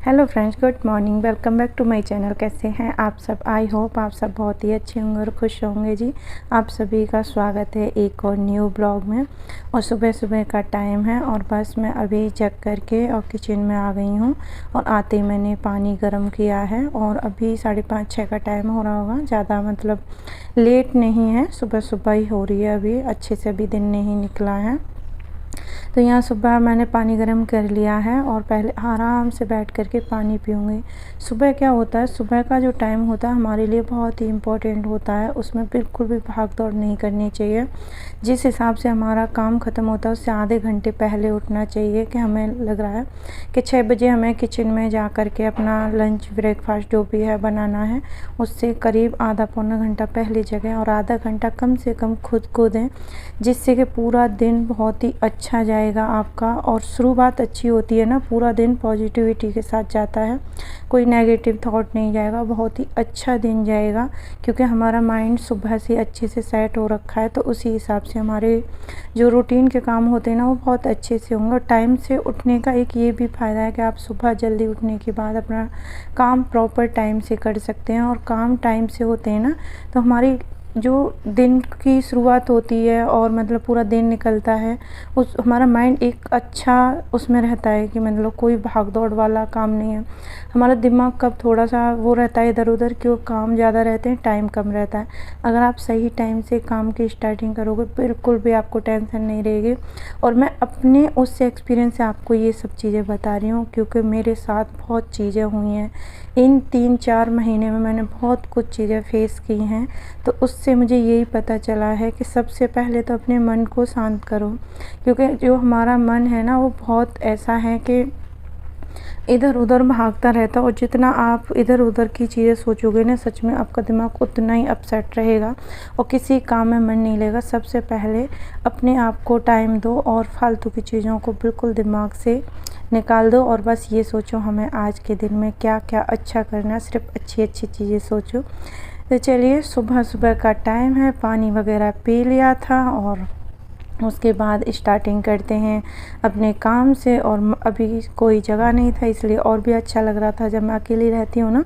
Hello friends, good morning. Welcome back to my channel. कैसे हैं आप सब? आई होप आप सब बहुत ही अच्छे होंगे और खुश होंगे जी। आप सभी का स्वागत है एक और न्यू ब्लॉग में। और सुबह सुबह का टाइम है और बस मैं अभी जग करके और किचन में आ गई हूँ। और आते ही मैंने पानी गर्म किया है और अभी 5:30-6 का टाइम हो रहा होगा। ज़्यादा मतलब लेट नहीं है, सुबह सुबह ही हो रही है। अभी अच्छे से अभी दिन नहीं निकला है। तो यहाँ सुबह मैंने पानी गर्म कर लिया है और पहले आराम से बैठ कर के पानी पीऊँगी। सुबह क्या होता है, सुबह का जो टाइम होता है हमारे लिए बहुत ही इम्पोर्टेंट होता है। उसमें बिल्कुल भी भाग दौड़ नहीं करनी चाहिए। जिस हिसाब से हमारा काम ख़त्म होता है उससे आधे घंटे पहले उठना चाहिए। कि हमें लग रहा है कि 6 बजे हमें किचन में जा कर के अपना लंच ब्रेकफास्ट जो भी है बनाना है, उससे करीब आधा पौना घंटा पहले जगें और आधा घंटा कम से कम खुद को दें, जिससे कि पूरा दिन बहुत ही अच्छा जाएगा आपका। और शुरुआत अच्छी होती है ना, पूरा दिन पॉजिटिविटी के साथ जाता है, कोई नेगेटिव थॉट नहीं जाएगा, बहुत ही अच्छा दिन जाएगा। क्योंकि हमारा माइंड सुबह से अच्छे से सेट हो रखा है, तो उसी हिसाब से हमारे जो रूटीन के काम होते हैं ना वो बहुत अच्छे से होंगे। और टाइम से उठने का एक ये भी फ़ायदा है कि आप सुबह जल्दी उठने के बाद अपना काम प्रॉपर टाइम से कर सकते हैं। और काम टाइम से होते हैं ना तो हमारी जो दिन की शुरुआत होती है और मतलब पूरा दिन निकलता है, उस हमारा माइंड एक अच्छा उसमें रहता है कि मतलब कोई भाग दौड़ वाला काम नहीं है। हमारा दिमाग कब थोड़ा सा वो रहता है इधर उधर, क्यों काम ज़्यादा रहते हैं, टाइम कम रहता है। अगर आप सही टाइम से काम की स्टार्टिंग करोगे बिल्कुल भी आपको टेंशन नहीं रहेगी। और मैं अपने उस एक्सपीरियंस से आपको ये सब चीज़ें बता रही हूँ, क्योंकि मेरे साथ बहुत चीज़ें हुई हैं। इन 3-4 महीने में मैंने बहुत कुछ चीज़ें फेस की हैं। तो उससे मुझे यही पता चला है कि सबसे पहले तो अपने मन को शांत करो। क्योंकि जो हमारा मन है ना वो बहुत ऐसा है कि इधर उधर भागता रहता है। और जितना आप इधर उधर की चीज़ें सोचोगे ना, सच में आपका दिमाग उतना ही अपसेट रहेगा और किसी काम में मन नहीं लगेगा। सबसे पहले अपने आप को टाइम दो और फालतू की चीज़ों को बिल्कुल दिमाग से निकाल दो। और बस ये सोचो हमें आज के दिन में क्या क्या अच्छा करना है, सिर्फ अच्छी अच्छी चीज़ें सोचो। तो चलिए, सुबह सुबह का टाइम है, पानी वगैरह पी लिया था और उसके बाद स्टार्टिंग करते हैं अपने काम से। और अभी कोई जगह नहीं था, इसलिए और भी अच्छा लग रहा था। जब मैं अकेली रहती हूँ ना,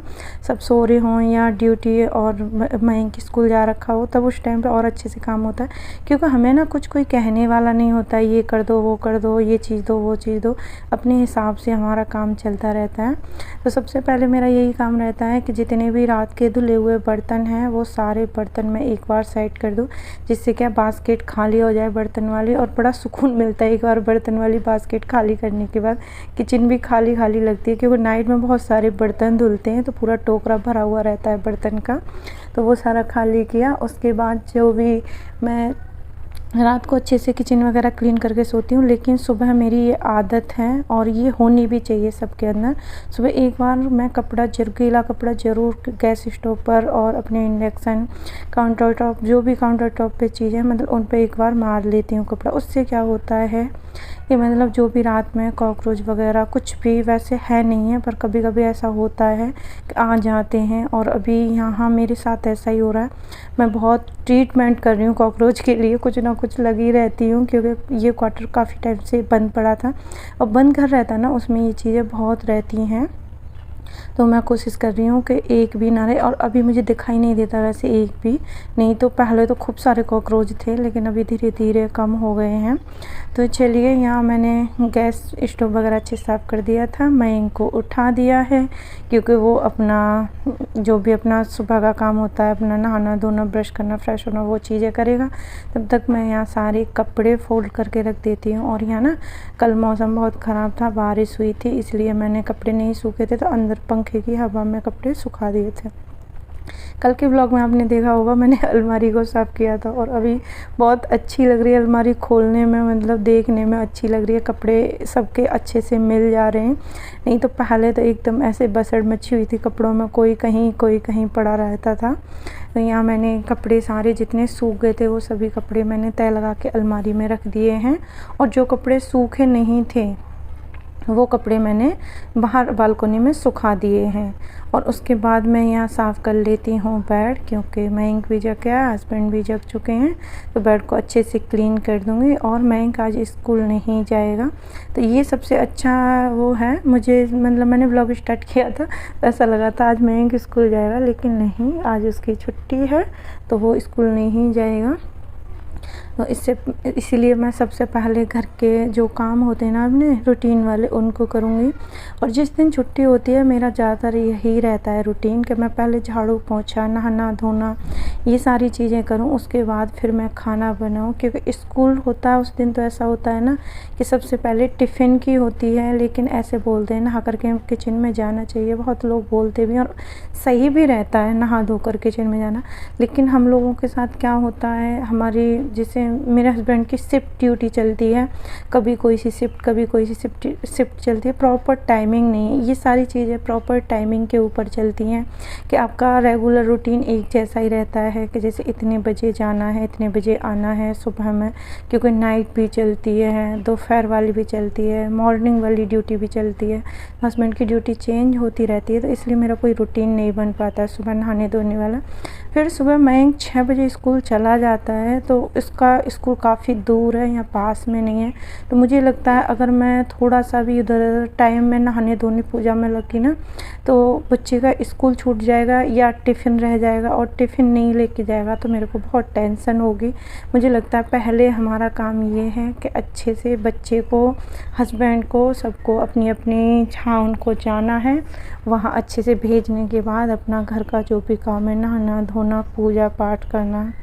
सब सो रहे हों या ड्यूटी और मयंक स्कूल जा रखा हो, तब उस टाइम पे और अच्छे से काम होता है। क्योंकि हमें ना कुछ कोई कहने वाला नहीं होता है, ये कर दो वो कर दो, ये चीज़ दो वो चीज़ दो। अपने हिसाब से हमारा काम चलता रहता है। तो सबसे पहले मेरा यही काम रहता है कि जितने भी रात के धुले हुए बर्तन हैं वो सारे बर्तन मैं एक बार साइड कर दूँ, जिससे क्या बास्केट खाली हो जाए बर्तन वाली। और बड़ा सुकून मिलता है एक बार बर्तन वाली बास्केट खाली करने के बाद। किचन भी खाली खाली लगती है, क्योंकि नाइट में बहुत सारे बर्तन धुलते हैं तो पूरा टोकरा भरा हुआ रहता है बर्तन का। तो वो सारा खाली किया। उसके बाद जो भी मैं रात को अच्छे से किचन वगैरह क्लीन करके सोती हूँ। लेकिन सुबह मेरी ये आदत है और ये होनी भी चाहिए सबके अंदर। सुबह एक बार मैं कपड़ा गीला कपड़ा ज़रूर गैस स्टोव पर और अपने इंडक्शन काउंटर टॉप, जो भी काउंटर टॉप पे चीज़ें मतलब उन पे एक बार मार लेती हूँ कपड़ा। उससे क्या होता है कि मतलब जो भी रात में कॉकरोच वगैरह कुछ भी वैसे है नहीं है, पर कभी कभी ऐसा होता है कि आ जाते हैं। और अभी यहाँ मेरे साथ ऐसा ही हो रहा है। मैं बहुत ट्रीटमेंट कर रही हूँ कॉकरोच के लिए, कुछ ना कुछ लगी रहती हूँ। क्योंकि ये क्वार्टर काफ़ी टाइम से बंद पड़ा था और बंद घर रहता है ना, उसमें ये चीज़ें बहुत रहती हैं। तो मैं कोशिश कर रही हूँ कि एक भी ना रहे। और अभी मुझे दिखाई नहीं देता वैसे एक भी नहीं, तो पहले तो खूब सारे कॉकरोच थे, लेकिन अभी धीरे धीरे कम हो गए हैं। तो चलिए, यहाँ मैंने गैस स्टोव वगैरह अच्छे साफ़ कर दिया था। मैं इनको उठा दिया है, क्योंकि वो अपना जो भी अपना सुबह का काम होता है, अपना नहाना धोना ब्रश करना फ्रेश होना वो चीज़ें करेगा। तब तक मैं यहाँ सारे कपड़े फोल्ड करके रख देती हूँ। और यहाँ ना कल मौसम बहुत ख़राब था, बारिश हुई थी, इसलिए मैंने कपड़े नहीं सूखे थे तो अंदर पंखे की हवा में कपड़े सुखा दिए थे। कल के ब्लॉग में आपने देखा होगा मैंने अलमारी को साफ़ किया था। और अभी बहुत अच्छी लग रही है अलमारी खोलने में, मतलब देखने में अच्छी लग रही है। कपड़े सबके अच्छे से मिल जा रहे हैं। नहीं तो पहले तो एकदम ऐसे बसड़ मची हुई थी कपड़ों में, कोई कहीं पड़ा रहता था। तो यहाँ मैंने कपड़े सारे जितने सूख गए थे वो सभी कपड़े मैंने तय लगा के अलमारी में रख दिए हैं। और जो कपड़े सूखे नहीं थे वो कपड़े मैंने बाहर बालकनी में सुखा दिए हैं। और उसके बाद मैं यहाँ साफ़ कर लेती हूँ बेड, क्योंकि मयंक भी जग गया, हस्बैंड भी जग चुके हैं, तो बेड को अच्छे से क्लीन कर दूँगी। और मयंक आज स्कूल नहीं जाएगा, तो ये सबसे अच्छा वो है मुझे, मतलब मैंने ब्लॉग स्टार्ट किया था तो ऐसा लगा था आज मयंक स्कूल जाएगा, लेकिन नहीं, आज उसकी छुट्टी है तो वो स्कूल नहीं जाएगा। तो इसीलिए मैं सबसे पहले घर के जो काम होते हैं ना अपने रूटीन वाले, उनको करूँगी। और जिस दिन छुट्टी होती है मेरा ज़्यादातर यही रहता है रूटीन, कि मैं पहले झाड़ू पोंछा, नहाना धोना, ये सारी चीज़ें करूँ, उसके बाद फिर मैं खाना बनाऊँ। क्योंकि स्कूल होता है उस दिन तो ऐसा होता है ना कि सबसे पहले टिफ़िन की होती है, लेकिन ऐसे बोलते हैं नहा करके किचन में जाना चाहिए, बहुत लोग बोलते भी, और सही भी रहता है नहा धो कर किचन में जाना। लेकिन हम लोगों के साथ क्या होता है, हमारी जैसे मेरे हस्बैंड की शिफ्ट ड्यूटी चलती है, कभी कोई सी शिफ्ट कभी कोई सी शिफ्ट चलती है, प्रॉपर टाइमिंग नहीं है। ये सारी चीज़ें प्रॉपर टाइमिंग के ऊपर चलती हैं, कि आपका रेगुलर रूटीन एक जैसा ही रहता है, कि जैसे इतने बजे जाना है, इतने बजे आना है सुबह में, क्योंकि नाइट भी चलती है, दोपहर वाली भी चलती है, मॉर्निंग वाली ड्यूटी भी चलती है, हस्बैंड की ड्यूटी चेंज होती रहती है, तो इसलिए मेरा कोई रूटीन नहीं बन पाता है सुबह नहाने धोने वाला। फिर सुबह मयंक 6 बजे स्कूल चला जाता है, तो इसका स्कूल काफ़ी दूर है, यहाँ पास में नहीं है। तो मुझे लगता है अगर मैं थोड़ा सा भी उधर टाइम में नहाने धोने पूजा में लगी ना, तो बच्चे का स्कूल छूट जाएगा या टिफ़िन रह जाएगा, और टिफ़िन नहीं लेके जाएगा तो मेरे को बहुत टेंशन होगी। मुझे लगता है पहले हमारा काम ये है कि अच्छे से बच्चे को, हस्बैंड को, सबको अपनी अपनी जहाँ उनको जाना है वहाँ अच्छे से भेजने के बाद अपना घर का जो भी काम है, नहाना धोना, पूजा पाठ करना।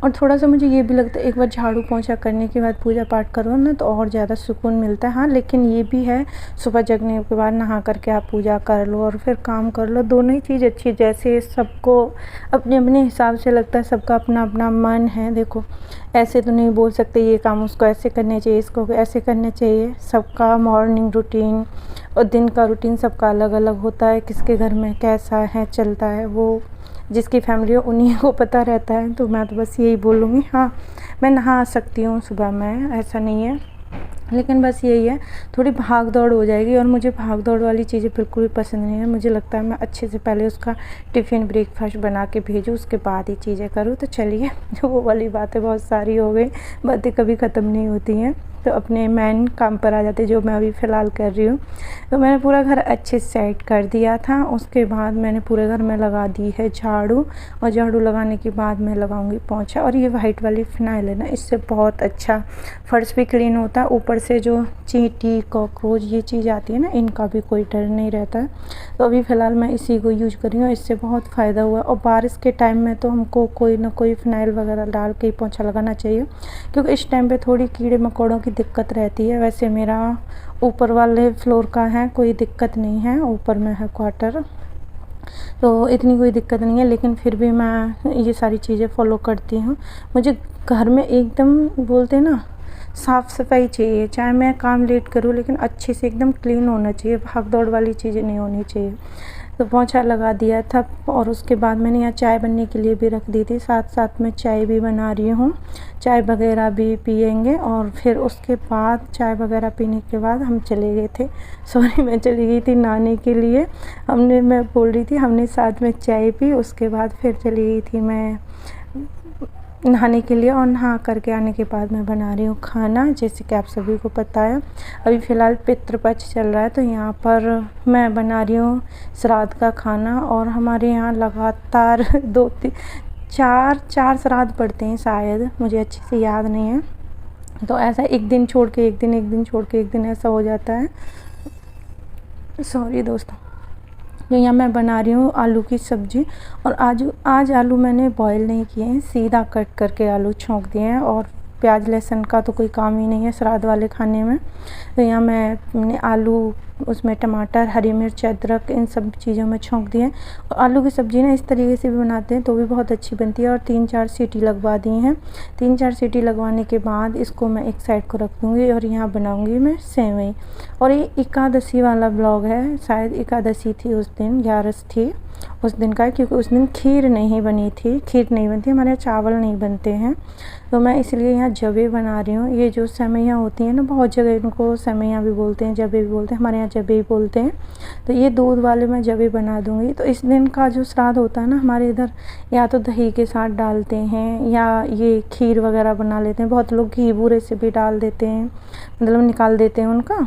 और थोड़ा सा मुझे ये भी लगता है एक बार झाड़ू पोंछा करने के बाद पूजा पाठ करो ना, तो और ज़्यादा सुकून मिलता है। हाँ, लेकिन ये भी है सुबह जगने के बाद नहा करके आप पूजा कर लो और फिर काम कर लो, दोनों ही चीज़ अच्छी। जैसे सबको अपने अपने हिसाब से लगता है, सबका अपना अपना मन है। देखो, ऐसे तो नहीं बोल सकते ये काम उसको ऐसे करने चाहिए, इसको ऐसे करने चाहिए। सबका मॉर्निंग रूटीन और दिन का रूटीन सबका अलग अलग होता है, किसके घर में कैसा है चलता है, वो जिसकी फैमिली हो उन्हीं को पता रहता है। तो मैं तो बस यही बोलूँगी, हाँ मैं नहा सकती हूँ सुबह में, ऐसा नहीं है, लेकिन बस यही है थोड़ी भाग दौड़ हो जाएगी। और मुझे भाग दौड़ वाली चीज़ें बिल्कुल भी पसंद नहीं है। मुझे लगता है मैं अच्छे से पहले उसका टिफ़िन ब्रेकफास्ट बना के भेजूँ, उसके बाद ही चीज़ें करूँ। तो चलिए, वो वाली बातें बहुत सारी हो गई, बातें कभी ख़त्म नहीं होती हैं। तो अपने मेन काम पर आ जाते, जो मैं अभी फ़िलहाल कर रही हूँ। तो मैंने पूरा घर अच्छे से सेट कर दिया था, उसके बाद मैंने पूरे घर में लगा दी है झाड़ू, और झाड़ू लगाने के बाद मैं लगाऊंगी पोंछा। और ये वाइट वाली फिनाइल है ना, इससे बहुत अच्छा फर्श भी क्लीन होता है, ऊपर से जो चींटी कॉकरोच ये चीज़ आती है ना, इनका भी कोई डर नहीं रहता है। तो अभी फ़िलहाल मैं इसी को यूज कर रही हूँ, इससे बहुत फ़ायदा हुआ। और बारिश के टाइम में तो हमको कोई ना कोई फिनाइल वगैरह डाल के ही पोंछा लगाना चाहिए, क्योंकि इस टाइम पे थोड़ी कीड़े मकोड़ों की दिक्कत रहती है। वैसे मेरा ऊपर वाले फ्लोर का है, कोई दिक्कत नहीं है, ऊपर में है क्वार्टर, तो इतनी कोई दिक्कत नहीं है। लेकिन फिर भी मैं ये सारी चीज़ें फॉलो करती हूँ। मुझे घर में एकदम बोलते हैं ना, साफ़ सफाई चाहिए, चाहे मैं काम लेट करूँ लेकिन अच्छे से एकदम क्लीन होना चाहिए, भाग दौड़ वाली चीज़ें नहीं होनी चाहिए। तो पोंछा लगा दिया था, और उसके बाद मैंने यहाँ चाय बनने के लिए भी रख दी थी, साथ साथ में चाय भी बना रही हूँ, चाय वगैरह भी पियेंगे। और फिर उसके बाद चाय वगैरह पीने के बाद हम चले गए थे, सॉरी मैं चली गई थी नहाने के लिए। मैं बोल रही थी हमने साथ में चाय पी, उसके बाद फिर चली गई थी मैं नहाने के लिए। और नहा करके आने के बाद मैं बना रही हूँ खाना, जैसे कि आप सभी को पता है अभी फ़िलहाल पितृपक्ष चल रहा है, तो यहाँ पर मैं बना रही हूँ श्राद्ध का खाना। और हमारे यहाँ लगातार 2-3-4 श्राद्ध पड़ते हैं शायद, मुझे अच्छे से याद नहीं है। तो ऐसा एक दिन छोड़ के एक दिन, एक दिन छोड़ के एक दिन, ऐसा हो जाता है। सॉरी दोस्तों। जो यहाँ मैं बना रही हूँ आलू की सब्ज़ी, और आज आलू मैंने बॉईल नहीं किए हैं, सीधा कट करके आलू छोंक दिए हैं। और प्याज लहसुन का तो कोई काम ही नहीं है श्राद्ध वाले खाने में। तो यहाँ मैंने आलू उसमें टमाटर, हरी मिर्च, अदरक इन सब चीज़ों में छोंक दिए। और आलू की सब्ज़ी ना इस तरीके से भी बनाते हैं तो भी बहुत अच्छी बनती है। और 3-4 सीटी लगवा दी हैं। 3-4 सीटी लगवाने के बाद इसको मैं एक साइड को रख दूँगी और यहाँ बनाऊँगी मैं सेवई। और ये एकादशी वाला ब्लॉग है, शायद एकादशी थी उस दिन, 11 थी उस दिन का, क्योंकि उस दिन खीर नहीं बनी थी। खीर नहीं बनती, हमारे यहाँ चावल नहीं बनते हैं, तो मैं इसलिए यहाँ जबे बना रही हूँ। ये जो सेवइयाँ होती हैं ना, बहुत जगह इनको सेवइयाँ भी बोलते हैं, जबे भी बोलते हैं, हमारे यहाँ जबे ही बोलते हैं। तो ये दूध वाले मैं जबे बना दूँगी। तो इस दिन का जो श्राद्ध होता है ना हमारे इधर, या तो दही के साथ डालते हैं या ये खीर वगैरह बना लेते हैं। बहुत लोग घी बूरे से भी डाल देते हैं, मतलब निकाल देते हैं उनका,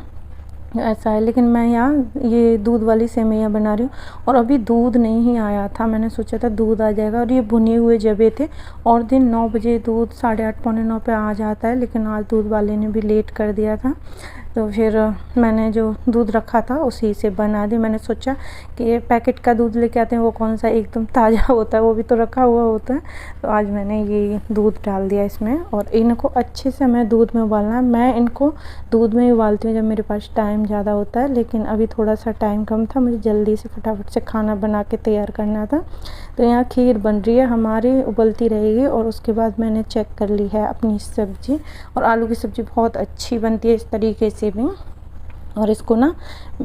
ऐसा है। लेकिन मैं यहाँ ये दूध वाली सेवइयाँ बना रही हूँ। और अभी दूध नहीं आया था, मैंने सोचा था दूध आ जाएगा। और ये भुने हुए जबे थे, और दिन 9 बजे दूध 8:30 पौने 9 पे आ जाता है, लेकिन आज दूध वाले ने भी लेट कर दिया था। तो फिर मैंने जो दूध रखा था उसी से बना दी। मैंने सोचा कि ये पैकेट का दूध लेके आते हैं, वो कौन सा एकदम ताज़ा होता है, वो भी तो रखा हुआ होता है। तो आज मैंने ये दूध डाल दिया इसमें, और इनको अच्छे से मैं दूध में उबालना है। मैं इनको दूध में ही उबालती हूँ जब मेरे पास टाइम ज़्यादा होता है, लेकिन अभी थोड़ा सा टाइम कम था, मुझे जल्दी से फटाफट से खाना बना के तैयार करना था। तो यहाँ खीर बन रही है हमारी, उबलती रहेगी। और उसके बाद मैंने चेक कर ली है अपनी सब्ज़ी, और आलू की सब्ज़ी बहुत अच्छी बनती है इस तरीके से भी। और इसको ना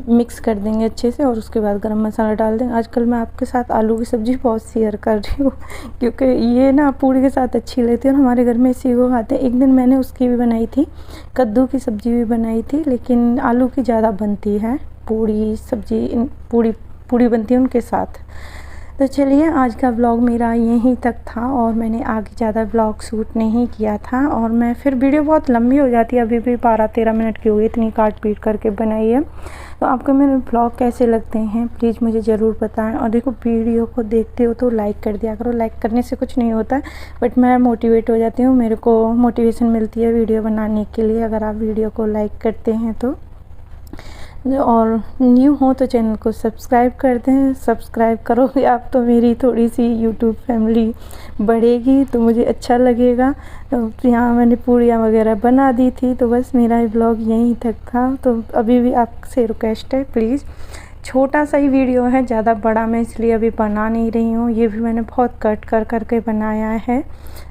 मिक्स कर देंगे अच्छे से, और उसके बाद गरम मसाला डाल देंगे। आजकल मैं आपके साथ आलू की सब्ज़ी बहुत शेयर कर रही हूँ, क्योंकि ये ना पूड़ी के साथ अच्छी लगती है और हमारे घर में इसी को खाते हैं। एक दिन मैंने उसकी भी बनाई थी, कद्दू की सब्ज़ी भी बनाई थी, लेकिन आलू की ज़्यादा बनती है पूड़ी सब्ज़ी, पूड़ी बनती है उनके साथ। तो चलिए, आज का ब्लॉग मेरा यहीं तक था, और मैंने आगे ज़्यादा ब्लॉग शूट नहीं किया था। और मैं फिर वीडियो बहुत लंबी हो जाती है, अभी भी 12-13 मिनट की हो गई, इतनी काट पीट करके बनाई है। तो आपको मेरे ब्लॉग कैसे लगते हैं प्लीज़ मुझे ज़रूर बताएं। और देखो, वीडियो को देखते हो तो लाइक कर दिया करो, लाइक करने से कुछ नहीं होता है, बट मैं मोटिवेट हो जाती हूँ, मेरे को मोटिवेशन मिलती है वीडियो बनाने के लिए, अगर आप वीडियो को लाइक करते हैं तो। और न्यू हो तो चैनल को सब्सक्राइब कर दें। सब्सक्राइब करोगे आप तो मेरी थोड़ी सी यूट्यूब फैमिली बढ़ेगी, तो मुझे अच्छा लगेगा। तो यहाँ मैंने पूड़ियाँ वगैरह बना दी थी। तो बस मेरा ब्लॉग यहीं तक था। तो अभी भी आपसे रिक्वेस्ट है, प्लीज़, छोटा सा ही वीडियो है, ज़्यादा बड़ा मैं इसलिए अभी बना नहीं रही हूँ। ये भी मैंने बहुत कट कर करके बनाया है।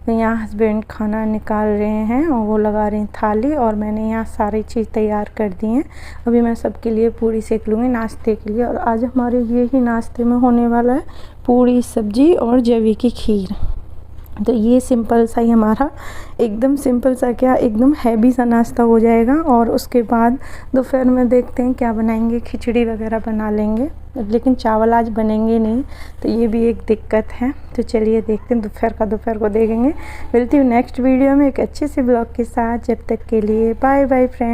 तो यहाँ हस्बैंड खाना निकाल रहे हैं और वो लगा रहे हैं थाली, और मैंने यहाँ सारी चीज़ तैयार कर दी हैं। अभी मैं सबके लिए पूड़ी सेक लूँगी नाश्ते के लिए। और आज हमारे ये ही नाश्ते में होने वाला है पूड़ी सब्ज़ी और जवे की खीर। तो ये सिंपल सा ही हमारा, एकदम सिंपल सा क्या, एकदम हैवी सा नाश्ता हो जाएगा। और उसके बाद दोपहर में देखते हैं क्या बनाएंगे, खिचड़ी वगैरह बना लेंगे, लेकिन चावल आज बनेंगे नहीं, तो ये भी एक दिक्कत है। तो चलिए देखते हैं, दोपहर को देखेंगे। मिलती हूँ नेक्स्ट वीडियो में एक अच्छे से ब्लॉग के साथ। जब तक के लिए बाय बाय फ्रेंड।